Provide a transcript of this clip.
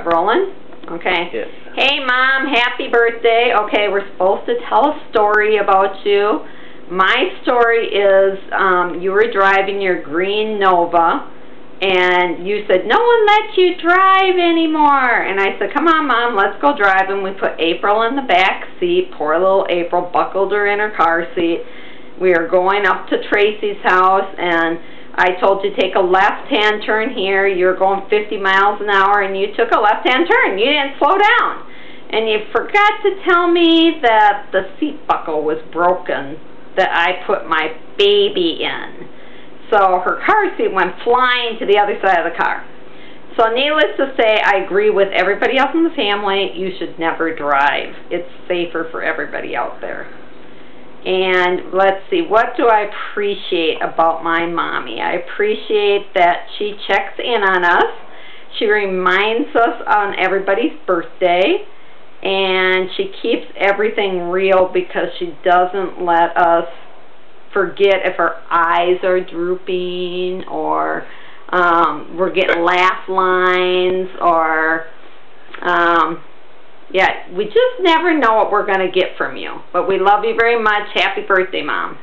Rolling? Okay. Yes. Hey, Mom, happy birthday. Okay, we're supposed to tell a story about you. My story is you were driving your green Nova, and you said, no one lets you drive anymore. And I said, come on, Mom, let's go driving. We put April in the back seat. Poor little April, buckled her in her car seat. We are going up to Tracy's house, and I told you take a left-hand turn here. You were going 50 miles an hour, and you took a left-hand turn. You didn't slow down. And you forgot to tell me that the seat buckle was broken that I put my baby in. So her car seat went flying to the other side of the car. So needless to say, I agree with everybody else in the family. You should never drive. It's safer for everybody out there. And let's see, what do I appreciate about my mommy? I appreciate that she checks in on us. She reminds us on everybody's birthday. And she keeps everything real because she doesn't let us forget if our eyes are drooping or we're getting laugh lines or yeah, we just never know what we're going to get from you. But we love you very much. Happy birthday, Mom.